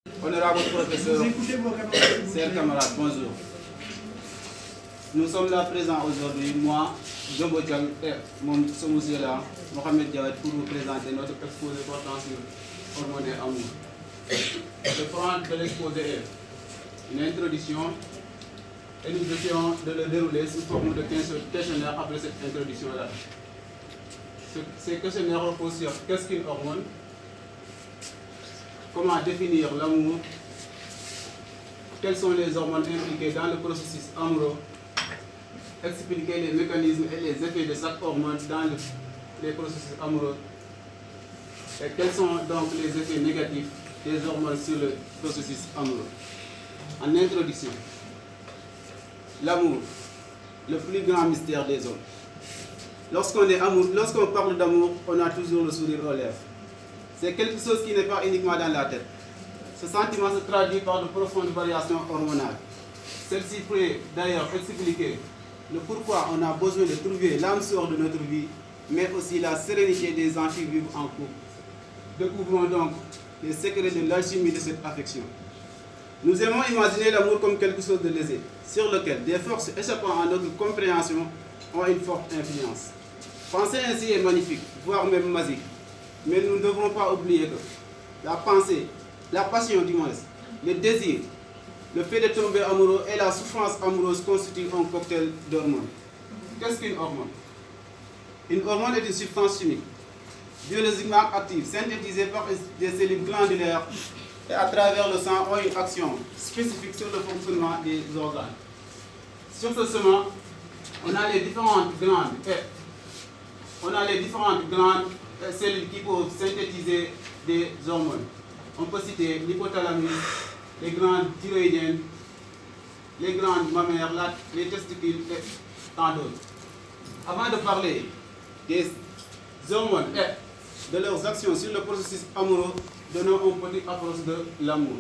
Honorable professeur, chers camarades, bonjour. Nous sommes là présents aujourd'hui, moi, Djombo Diagne et mon monsieur là, Mohamed Diawed, pour vous présenter notre exposé portant sur hormones et amour. Le plan de l'exposé est une introduction et nous essayons de le dérouler sous forme de 15 questionnaires après cette introduction-là. Ces questionnaires reposent sur qu'est-ce qu'une hormone, comment définir l'amour, quelles sont les hormones impliquées dans le processus amoureux, expliquer les mécanismes et les effets de chaque hormone dans les processus amoureux, et quels sont donc les effets négatifs des hormones sur le processus amoureux. En introduction, l'amour, le plus grand mystère des hommes. Lorsqu'on parle d'amour, on a toujours le sourire aux lèvres. C'est quelque chose qui n'est pas uniquement dans la tête. Ce sentiment se traduit par de profondes variations hormonales. Celle-ci peut d'ailleurs expliquer le pourquoi on a besoin de trouver l'âme sœur de notre vie, mais aussi la sérénité des gens qui vivent en couple. Découvrons donc les secrets de l'alchimie de cette affection. Nous aimons imaginer l'amour comme quelque chose de léger, sur lequel des forces échappant à notre compréhension ont une forte influence. Penser ainsi est magnifique, voire même magique. Mais nous ne devrons pas oublier que la pensée, la passion du moins, le désir, le fait de tomber amoureux et la souffrance amoureuse constituent un cocktail d'hormones. Qu'est-ce qu'une hormone? Une hormone est une substance chimique, biologiquement active, synthétisée par des cellules glandulaires et à travers le sang ont une action spécifique sur le fonctionnement des organes. Sur ce chemin, on a les différentes glandes cellules qui peuvent synthétiser des hormones. On peut citer l'hypothalamus, les glandes thyroïdiennes, les glandes mammaires, les testicules et tant d'autres. Avant de parler des hormones et de leurs actions sur le processus amoureux, donnons un petit approche de l'amour.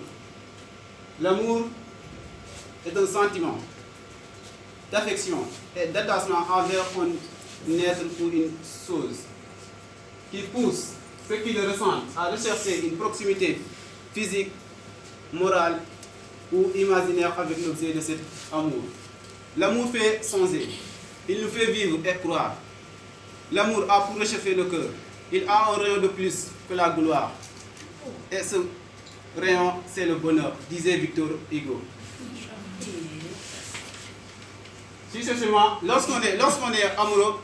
L'amour est un sentiment d'affection et d'attachement envers un être ou une chose qui pousse ceux qui le ressentent à rechercher une proximité physique, morale ou imaginaire avec l'objet de cet amour. L'amour fait songer, il nous fait vivre et croire. L'amour a pour réchauffer le cœur, il a un rayon de plus que la gloire. Et ce rayon, c'est le bonheur, disait Victor Hugo. Si c'est seulement, lorsqu'on est amoureux,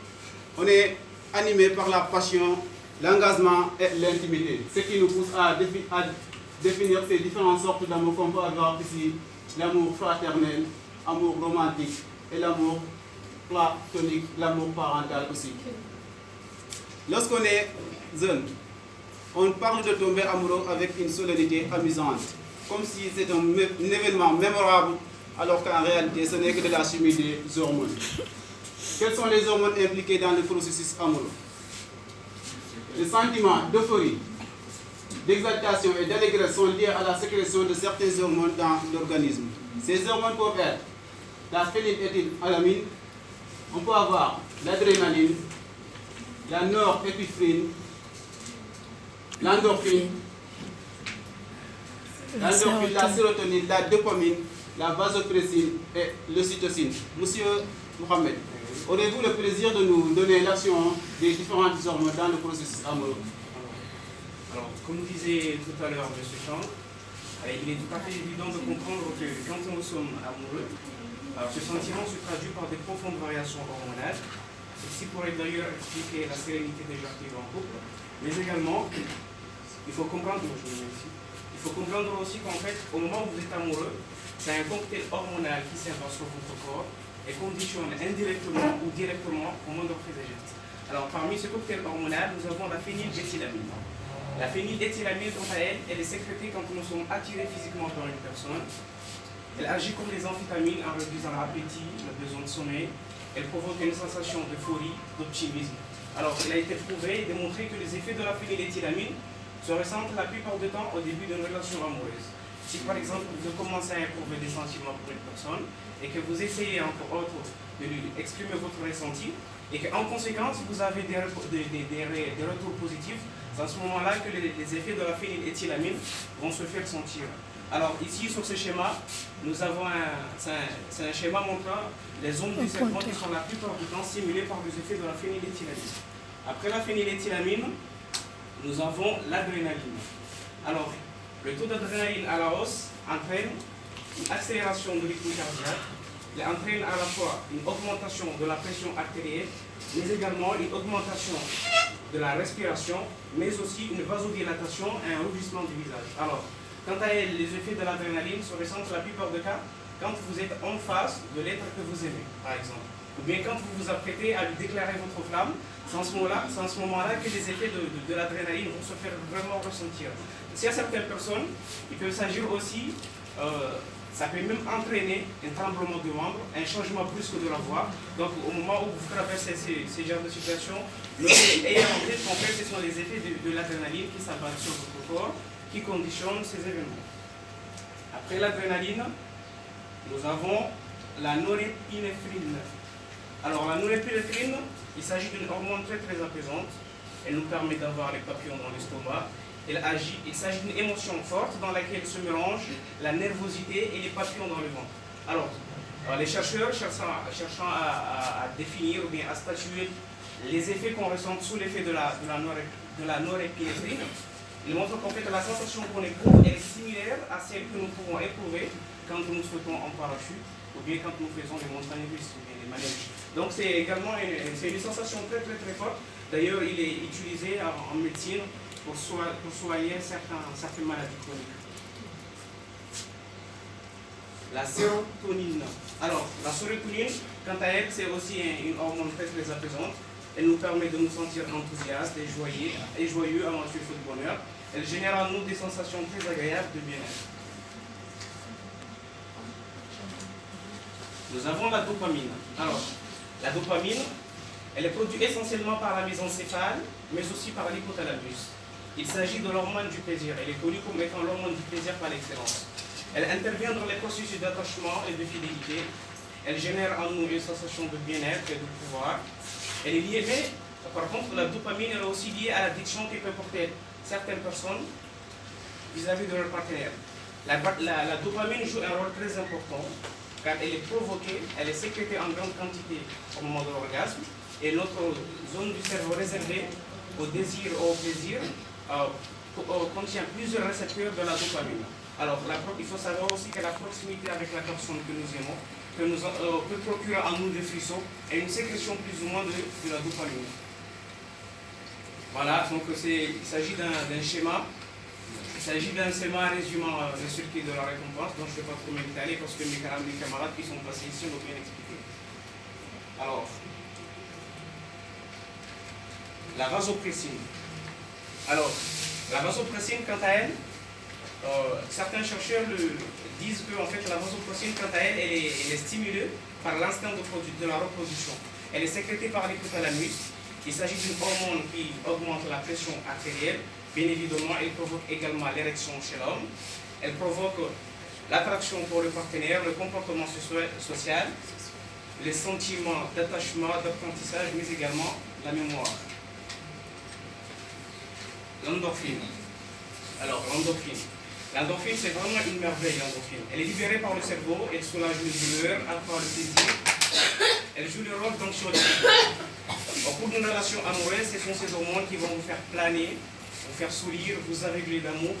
on est animé par la passion, l'engagement et l'intimité. Ce qui nous pousse à définir ces différentes sortes d'amour qu'on peut avoir ici. L'amour fraternel, l'amour romantique et l'amour platonique, l'amour parental aussi. Lorsqu'on est jeune, on parle de tomber amoureux avec une solennité amusante, comme si c'était un événement mémorable, alors qu'en réalité, ce n'est que de la chimie des hormones. Quelles sont les hormones impliquées dans le processus amoureux? Les sentiments d'euphorie, d'exaltation et d'allégresse sont liés à la sécrétion de certaines hormones dans l'organisme. Ces hormones peuvent être la phényléthylamine, on peut avoir l'adrénaline, la norépinéphrine, l'endorphine, la sérotonine, la dopamine, la vasopressine et l'ocytocine. Monsieur Mohamed, aurez-vous le plaisir de nous donner l'action des différentes hormones dans le processus amoureux? Alors, comme disait tout à l'heure M. Chang, il est tout à fait évident de comprendre que quand nous sommes amoureux, ce sentiment se traduit par des profondes variations hormonales. Ceci pourrait d'ailleurs expliquer la sérénité des gens qui vivent en couple, mais également, il faut comprendre aussi qu'en fait, au moment où vous êtes amoureux, c'est un cocktail hormonal qui s'invente sur votre corps et conditionne indirectement ou directement au moindre fait des gestes. Alors, parmi ce cocktail hormonal, nous avons la phényléthylamine. La phényléthylamine, quant à elle, elle est sécrétée quand nous sommes attirés physiquement par une personne. Elle agit comme les amphétamines en réduisant l'appétit, le besoin de sommeil. Elle provoque une sensation d'euphorie, d'optimisme. Alors, il a été prouvé et démontré que les effets de la phényléthylamine se ressentent la plupart du temps au début d'une relation amoureuse. Si par exemple vous commencez à éprouver des sentiments pour une personne et que vous essayez entre autres de lui exprimer votre ressenti et qu'en conséquence vous avez des retours positifs, c'est à ce moment-là que les effets de la phényléthylamine vont se faire sentir. Alors ici sur ce schéma, nous avons c'est un schéma montrant les zones du cerveau qui sont la plupart du temps stimulées par les effets de la phényléthylamine. Après la phényléthylamine, nous avons l'adrénaline. Alors, le taux d'adrénaline à la hausse entraîne une accélération de rythme cardiaque, il entraîne à la fois une augmentation de la pression artérielle, mais également une augmentation de la respiration, mais aussi une vasodilatation et un rougissement du visage. Alors, quant à elle, les effets de l'adrénaline se ressentent la plupart des cas quand vous êtes en face de l'être que vous aimez, par exemple. Ou bien quand vous vous apprêtez à lui déclarer votre flamme, c'est en ce moment-là que les effets de l'adrénaline vont se faire vraiment ressentir. S'il y a certaines personnes, il peut s'agir aussi, ça peut même entraîner un tremblement de membres, un changement brusque de la voix. Donc au moment où vous traversez ces genres de situations, ayez en tête qu'en fait ce sont les effets de l'adrénaline qui s'abattent sur votre corps, qui conditionnent ces événements. Après l'adrénaline, nous avons la norépinéphrine. Alors la norépinéphrine, il s'agit d'une hormone très apaisante. Elle nous permet d'avoir les papillons dans l'estomac. Il s'agit d'une émotion forte dans laquelle se mélangent la nervosité et les papillons dans le ventre. Alors les chercheurs cherchant à définir ou bien à statuer les effets qu'on ressent sous l'effet de la norépinéphrine, ils montrent qu'en fait la sensation qu'on éprouve est similaire à celle que nous pouvons éprouver quand nous sautons en parachute ou bien quand nous faisons des montagnes russes ou bien des manèges. Donc c'est également une sensation très forte. D'ailleurs, il est utilisé en médecine pour soigner certaines maladies chroniques. La sérotonine. Alors, la sérotonine, quant à elle, c'est aussi une hormone très apaisante. Elle nous permet de nous sentir enthousiastes et joyeux avant tout de bonheur. Elle génère en nous des sensations très agréables de bien-être. Nous avons la dopamine. Alors, la dopamine, elle est produite essentiellement par la mésencéphale, mais aussi par l'hypothalamus. Il s'agit de l'hormone du plaisir. Elle est connue comme étant l'hormone du plaisir par excellence. Elle intervient dans les processus d'attachement et de fidélité. Elle génère en nous une sensation de bien-être et de pouvoir. Elle est liée, mais par contre, la dopamine est aussi liée à l'addiction qui peut porter certaines personnes vis-à-vis de leur partenaire. La dopamine joue un rôle très important car elle est provoquée, elle est sécrétée en grande quantité au moment de l'orgasme et notre zone du cerveau réservée au désir ou au plaisir contient plusieurs récepteurs de la dopamine. Alors, il faut savoir aussi que la proximité avec la personne que nous aimons peut procurer en nous des frissons et une sécrétion plus ou moins de la dopamine. Voilà, donc il s'agit d'un schéma. Il s'agit d'un schéma résumant le circuit de la récompense, dont je ne vais pas trop m'étaler parce que mes camarades qui sont passés ici l'ont bien expliqué. Alors, la vasopressine. Alors, la vasopressine, quant à elle, certains chercheurs disent que en fait, la vasopressine, quant à elle, elle est stimulée par l'instinct de la reproduction. Elle est sécrétée par l'hypothalamus. Il s'agit d'une hormone qui augmente la pression artérielle. Bien évidemment, elle provoque également l'érection chez l'homme. Elle provoque l'attraction pour le partenaire, le comportement social, les sentiments d'attachement, d'apprentissage, mais également la mémoire. L'endorphine. Alors, l'endorphine. L'endorphine, c'est vraiment une merveille, l'endorphine. Elle est libérée par le cerveau, elle soulage les douleurs, accroît le plaisir. Elle joue le rôle d'anxiolytique. Au cours d'une relation amoureuse, ce sont ces hormones qui vont vous faire planer, vous faire sourire, vous aveugler d'amour.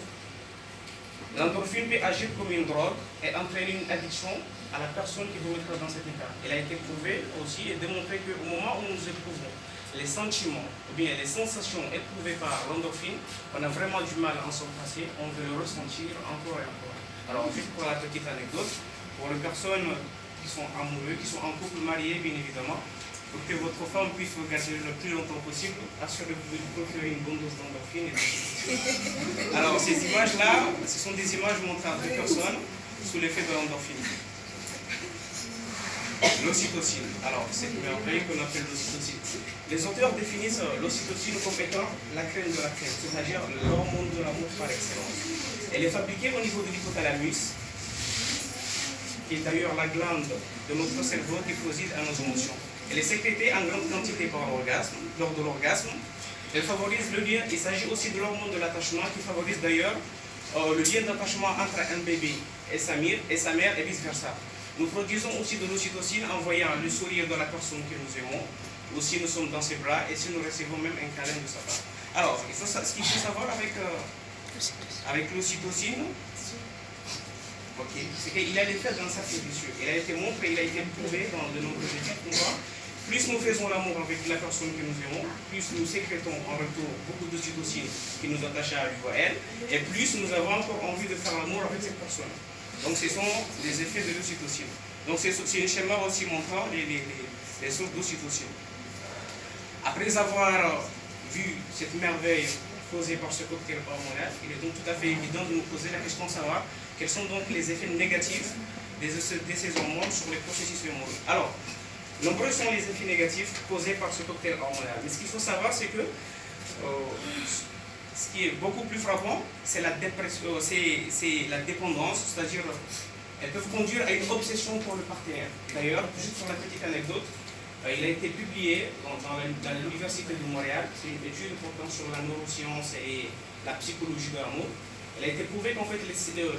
L'endorphine peut agir comme une drogue et entraîner une addiction à la personne qui vous mettra dans cet état. Il a été prouvé aussi et démontré qu'au moment où nous éprouvons les sentiments ou bien les sensations éprouvées par l'endorphine, on a vraiment du mal à en s'en passer, on veut le ressentir encore et encore. Alors juste pour la petite anecdote, pour les personnes qui sont amoureux, qui sont en couple marié bien évidemment, pour que votre femme puisse vous garder le plus longtemps possible, assurez-vous de lui procurer une bonne dose d'endorphine. Alors ces images-là, ce sont des images montrant deux personnes sous l'effet de l'endorphine. L'ocytocine. Alors, c'est une merveille qu'on appelle l'ocytocine. Les auteurs définissent l'ocytocine comme étant la crème de la crème, c'est-à-dire l'hormone de l'amour par excellence. Elle est fabriquée au niveau de l'hypothalamus, qui est d'ailleurs la glande de notre cerveau qui préside à nos émotions. Elle est sécrétée en grande quantité lors de l'orgasme. Elle favorise le lien. Il s'agit aussi de l'hormone de l'attachement qui favorise d'ailleurs le lien d'attachement entre un bébé et sa mère et vice-versa. Nous produisons aussi de l'ocytocine en voyant le sourire de la personne que nous aimons, ou si nous sommes dans ses bras, et si nous recevons même un câlin de sa part. Alors, ce qu'il faut savoir avec l'ocytocine, c'est qu'il a l'effet d'un cercle vicieux. Il a été montré, il a été prouvé dans de nombreuses études qu'on voit. Plus nous faisons l'amour avec la personne que nous aimons, plus nous sécrétons en retour beaucoup d'ocytocine qui nous attache à lui ou à elle, et plus nous avons encore envie de faire l'amour avec cette personne. Donc ce sont les effets de l'ocytocine. Donc c'est un schéma aussi montrant les sources d'ocytocine. Après avoir vu cette merveille causée par ce cocktail hormonal, il est donc tout à fait évident de nous poser la question de savoir quels sont donc les effets négatifs de ces hormones sur les processus amoureux. Alors, nombreux sont les effets négatifs causés par ce cocktail hormonal. Mais ce qu'il faut savoir, c'est que ce qui est beaucoup plus frappant, c'est la dépendance, c'est-à-dire elles peuvent conduire à une obsession pour le partenaire. D'ailleurs, juste pour la petite anecdote, il a été publié dans l'Université de Montréal, c'est une étude portant sur la neuroscience et la psychologie de l'amour. Il a été prouvé qu'en fait le cerveau,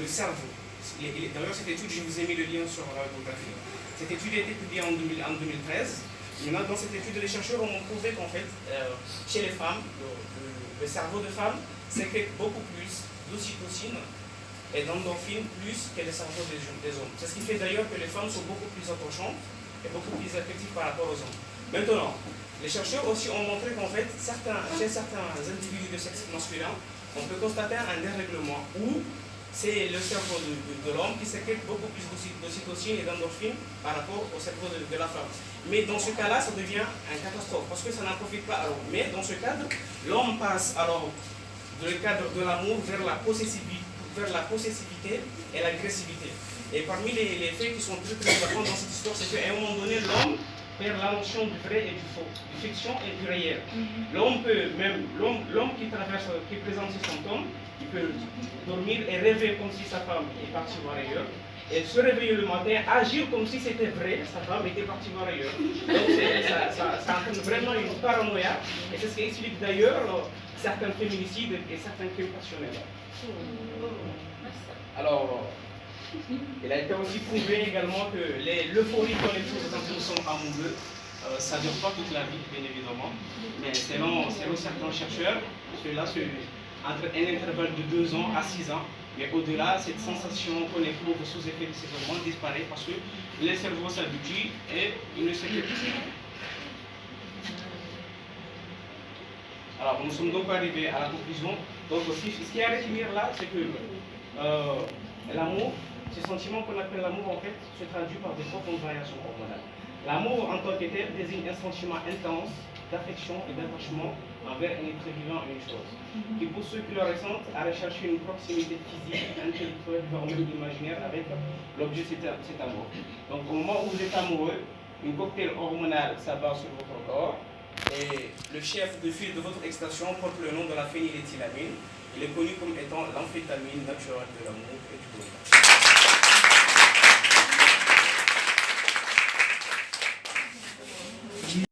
d'ailleurs cette étude, je vous ai mis le lien sur la biographie. Cette étude a été publiée en 2013. Maintenant, dans cette étude, les chercheurs ont prouvé qu'en fait, chez les femmes, le cerveau de femmes sécrète beaucoup plus d'ocytocine et d'endorphine plus que le cerveau des hommes. C'est ce qui fait d'ailleurs que les femmes sont beaucoup plus attachantes et beaucoup plus affectives par rapport aux hommes. Maintenant, les chercheurs aussi ont montré qu'en fait, chez certains individus de sexe masculin, on peut constater un dérèglement où c'est le cerveau de l'homme qui sécrète beaucoup plus d'ocytocine et d'endorphine par rapport au cerveau de la femme. Mais dans ce cas-là, ça devient une catastrophe parce que ça n'en profite pas. Alors, mais dans ce cadre, l'homme passe alors du cadre de l'amour vers la possessivité et l'agressivité. Et parmi les faits qui sont très importants dans cette histoire, c'est qu'à un moment donné, l'homme perd la notion du vrai et du faux, du fiction et du réel. L'homme qui présente ces symptômes, il peut dormir et rêver comme si sa femme est partie voir ailleurs, et se réveiller le matin, agir comme si c'était vrai, sa femme était partie voir ailleurs. Donc ça entraîne vraiment une paranoïa, et c'est ce qui explique d'ailleurs certains féminicides et certains crimes passionnels. Alors, il a été aussi prouvé également que l'euphorie qu'on éprouve quand nous sommes amoureux, ça ne dure pas toute la vie, bien évidemment. Mais selon certains chercheurs, cela entre un intervalle de 2 ans à 6 ans. Mais au-delà, cette sensation qu'on éprouve sous effet de ces hormones disparaît parce que le cerveau s'habitue et il ne sécrète plus. Alors, nous sommes donc arrivés à la conclusion. Donc, ce qui est à retenir là, c'est que l'amour, ce sentiment qu'on appelle l'amour, en fait, se traduit par des profondes variations hormonales. L'amour, en tant que tel, désigne un sentiment intense d'affection et d'attachement envers un être vivant et une chose, qui pousse ceux qui le ressentent à rechercher une proximité physique, intellectuelle, voire même imaginaire avec l'objet de cet amour. Donc, au moment où vous êtes amoureux, une cocktail hormonal s'abat sur votre corps, et le chef de file de votre excitation porte le nom de la phényléthylamine. Il est connu comme étant l'amphétamine naturelle de l'amour et du bonheur.